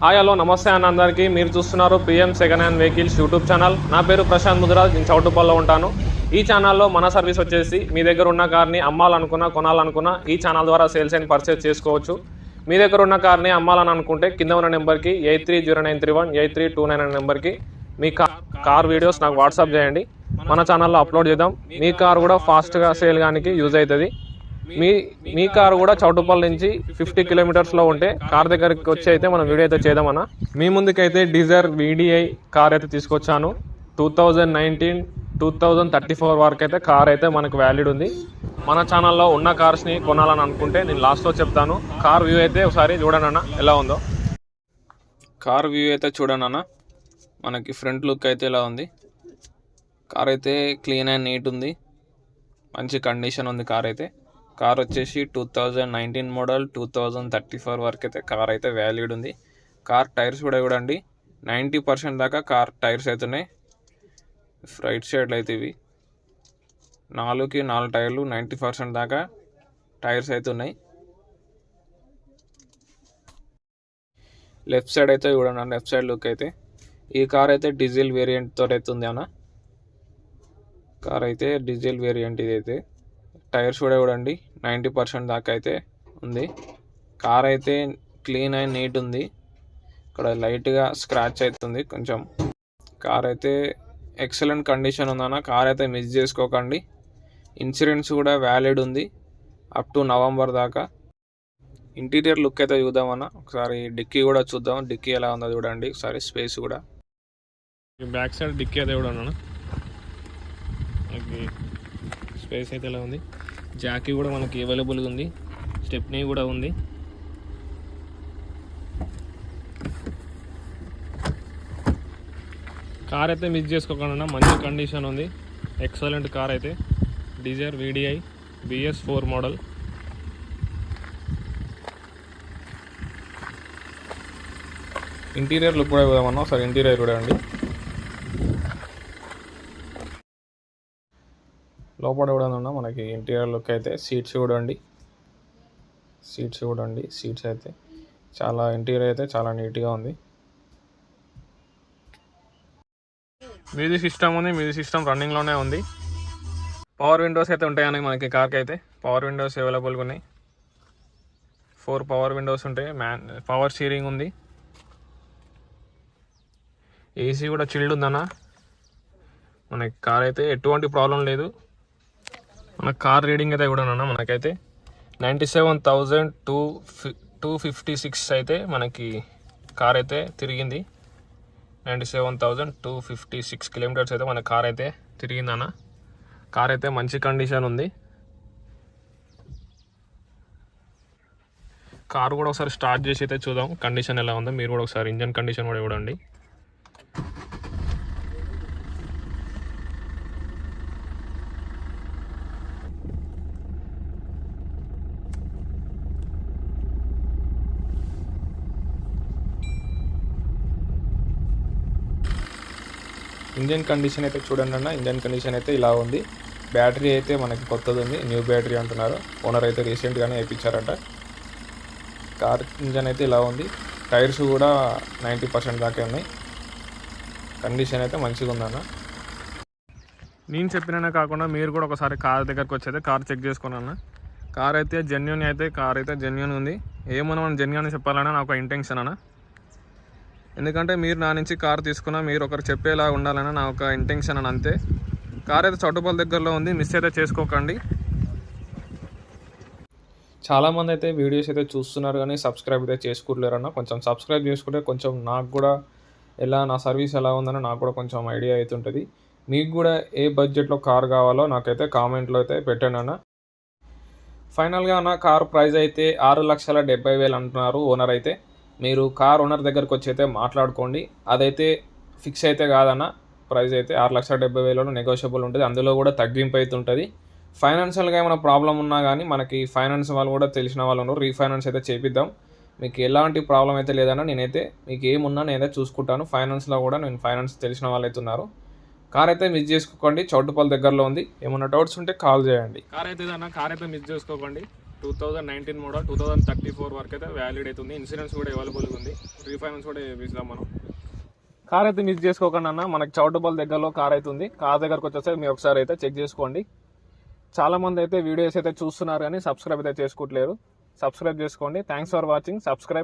Hi hello నమస్తే అన్న అందరికీ. మీరు చూస్తున్నారు PM second hand vehicles YouTube channel. నా పేరు ప్రశాంత్ ముదిరాజ్, నేను చౌటుప్పల్లో ఉంటాను. ఈ ఛానల్లో మన సర్వీస్ వచ్చేసి మీ దగ్గర ఉన్న కార్ని అమ్మాలనుకున్నా కొనాలనుకున్నా ఈ ఛానల్ ద్వారా సేల్స్ అండ్ పర్చేస్ చేసుకోవచ్చు. మీ దగ్గర ఉన్న కార్ని అమ్మాలని అనుకుంటే కింద ఉన్న నెంబర్కి 830931 8329 అనే నెంబర్కి మీ కార్ వీడియోస్ నాకు వాట్సాప్ చేయండి. మన ఛానల్లో అప్లోడ్ చేద్దాం. మీ కార్ కూడా ఫాస్ట్గా సేల్ గానికి యూజ్ అవుతుంది. మీ కార్ కూడా చౌటుప్పల్ నుంచి 50 కిలోమీటర్స్లో ఉంటే కార్ దగ్గరికి వచ్చి అయితే మనం వీడియో అయితే చేద్దామన్నా. మీ ముందుకైతే డిజైర్ VDI కార్ అయితే తీసుకొచ్చాను. 2019 2034 వరకు అయితే కార్ అయితే మనకు వ్యాలిడ్ ఉంది. మన ఛానల్లో ఉన్న కార్స్ని కొనాలని అనుకుంటే నేను లాస్ట్లో చెప్తాను. కార్ వ్యూ అయితే ఒకసారి చూడండి అన్న ఎలా ఉందో. కార్ వ్యూ అయితే చూడండి అన్న. మనకి ఫ్రంట్ లుక్ అయితే ఇలా ఉంది. కార్ అయితే క్లీన్ అండ్ నీట్ ఉంది, మంచి కండిషన్ ఉంది కార్ అయితే. కార్ వచ్చేసి 2019 మోడల్ 2034 వరకు అయితే కార్ అయితే వ్యాలిడ్ ఉంది. కార్ టైర్స్ కూడా చూడండి, 90% దాకా కార్ టైర్స్ అవుతున్నాయి. రైట్ సైడ్లో అయితే ఇవి 4 టైర్లు 90% దాకా టైర్స్ అయితే ఉన్నాయి. లెఫ్ట్ సైడ్ అయితే చూడండి, లెఫ్ట్ సైడ్ లుక్ అయితే ఈ కార్ అయితే డీజిల్ వేరియంట్తో అయితే ఉంది అన్న. కార్ అయితే డీజిల్ వేరియంట్ ఇది అయితే. టైర్స్ కూడా చూడండి 90% దాకా అయితే ఉంది. కార్ అయితే క్లీన్ అండ్ నీట్ ఉంది. ఇక్కడ లైట్గా స్క్రాచ్ అవుతుంది కొంచెం. కార్ అయితే ఎక్సలెంట్ కండిషన్ ఉందన్న. కార్ అయితే మిస్ చేసుకోకండి. ఇన్సూరెన్స్ కూడా వ్యాలిడ్ ఉంది అప్ టు నవంబర్ దాకా. ఇంటీరియర్ లుక్ అయితే చూద్దామన్న. ఒకసారి డిక్కీ కూడా చూద్దాం, డిక్కీ ఎలా ఉందో చూడండి ఒకసారి. స్పేస్ కూడా బ్యాక్ సైడ్ డిక్కీ అయితే కూడా అన్న. స్పేస్ అయితే ఎలా ఉంది. జాకీ కూడా మనకి అవైలబుల్గా ఉంది, స్టెప్నీ కూడా ఉంది. కార్ అయితే మిస్ చేసుకోకుండా మంచి కండిషన్ ఉంది, ఎక్సలెంట్ కార్ అయితే. Dzire VDI BS4 model. Interior look కూడా ఇవ్వదామన్నా ఒకసారి. ఇంటీరియర్ కూడా అండి, లోపల కూడా ఉన్నా మనకి ఇంటీరియర్ లుక్ అయితే. సీట్స్ చూడండి, సీట్స్ అయితే చాలా, ఇంటీరియర్ అయితే చాలా నీట్గా ఉంది. మ్యూజిక్ సిస్టమ్ ఉంది, మ్యూజిక్ సిస్టమ్ రన్నింగ్లోనే ఉంది. పవర్ విండోస్ అయితే ఉంటాయని మనకి కార్కి అయితే. పవర్ విండోస్ అవైలబుల్గా ఉన్నాయి. 4 పవర్ విండోస్ ఉంటాయి. పవర్ స్టీరింగ్ ఉంది. AC కూడా చిల్డ్ ఉందన్న. మనకి కార్ అయితే ఎటువంటి ప్రాబ్లం లేదు. మన కార్ రీడింగ్ అయితే కూడా అన్న మనకైతే 97,256 అయితే మనకి కార్ అయితే తిరిగింది. 97,256 కిలోమీటర్స్ అయితే మన కార్ అయితే తిరిగిందన్న. కార్ అయితే మంచి కండిషన్ ఉంది. కార్ కూడా ఒకసారి స్టార్ట్ చేసి అయితే చూద్దాం కండిషన్ ఎలా ఉందో. మీరు కూడా ఒకసారి ఇంజన్ కండిషన్ కూడా చూడండి. ఇంజన్ కండిషన్ అయితే చూడండి అన్న. ఇంజన్ కండిషన్ అయితే ఇలా ఉంది. బ్యాటరీ అయితే మనకి కొత్తది ఉంది, న్యూ బ్యాటరీ అంటున్నారు. ఓనర్ అయితే రీసెంట్గానే వేయించారట. కార్ ఇంజన్ అయితే ఇలా ఉంది. టైర్స్ కూడా 90% దాకా ఉన్నాయి. కండిషన్ అయితే మంచిగా ఉందన్న. నేను చెప్పినా కాకుండా మీరు కూడా ఒకసారి కార్ దగ్గరకు వచ్చి కార్ చెక్ చేసుకోండి అన్న. కార్ అయితే జెన్యూన్ ఉంది. ఏమన్నా మనం జెన్యూన్ చెప్పాలన్నా నాకు ఒక ఇంటెన్షన్ అన్న. ఎందుకంటే మీరు నా నుంచి కార్ తీసుకున్నా మీరు ఒకరు చెప్పేలా ఉండాలని నా ఒక ఇంటెన్షన్ అని అంతే. కార్ అయితే చౌటుప్పల్ దగ్గరలో ఉంది, మిస్ అయితే చేసుకోకండి. చాలామంది అయితే వీడియోస్ అయితే చూస్తున్నారు కానీ సబ్స్క్రైబ్ అయితే చేసుకోలేరన్న. కొంచెం సబ్స్క్రైబ్ చేసుకుంటే కొంచెం నాకు కూడా నా సర్వీస్ ఎలా ఉందని నాకు కూడా కొంచెం ఐడియా అవుతుంటుంది. మీకు కూడా ఏ బడ్జెట్లో కార్ కావాలో నాకైతే కామెంట్లో అయితే పెట్టండి అన్న. ఫైనల్గా అన్న కార్ ప్రైస్ అయితే 6,70,000 అంటున్నారు ఓనర్ అయితే. మీరు కార్ ఓనర్ దగ్గరకు వచ్చి అయితే మాట్లాడుకోండి. అదైతే ఫిక్స్ అయితే కాదన్న. ప్రైస్ అయితే 6,70,000 నెగోషియబుల్ ఉంటుంది. అందులో కూడా తగ్గింపు అయితే ఉంటుంది. ఫైనాన్షియల్గా ఏమైనా ప్రాబ్లం ఉన్నా కానీ మనకి ఫైనాన్స్ వాళ్ళు కూడా తెలిసిన వాళ్ళు ఉన్నారు, రీఫైనాన్స్ అయితే చేపిద్దాం. మీకు ఎలాంటి ప్రాబ్లం అయితే లేదన్నా. నేనైతే మీకు ఏమున్నా నేనైతే చూసుకుంటాను. ఫైనాన్స్లో కూడా ఫైనాన్స్ తెలిసిన వాళ్ళు అయితే ఉన్నారు. కార్ అయితే మిస్ చేసుకోకండి, చౌటుప్పల్ దగ్గరలో ఉంది. ఏమన్నా డౌట్స్ ఉంటే కాల్ చేయండి. కార్ అయితే మిస్ చేసుకోకండి. 2019 మోడల్ 2034 వరకు అయితే వ్యాలిడ్ అవుతుంది. ఇన్సూరెన్స్ కూడా అవైలబుల్గా ఉంది. రీఫైనాన్స్ కూడా వేసిద్దాం మనం. కార్ అయితే మిస్ చేసుకోకండి అన్న. మనకి చౌటుపల్లి దగ్గరలో కార్ అవుతుంది. కార్ దగ్గరకు వచ్చేసరికి మీరు ఒకసారి అయితే చెక్ చేసుకోండి. చాలా మంది అయితే వీడియోస్ అయితే చూస్తున్నారు కానీ సబ్స్క్రైబ్ అయితే చేసుకోవట్లేరు. సబ్స్క్రైబ్ చేసుకోండి. Thanks for watching. సబ్స్క్రైబ్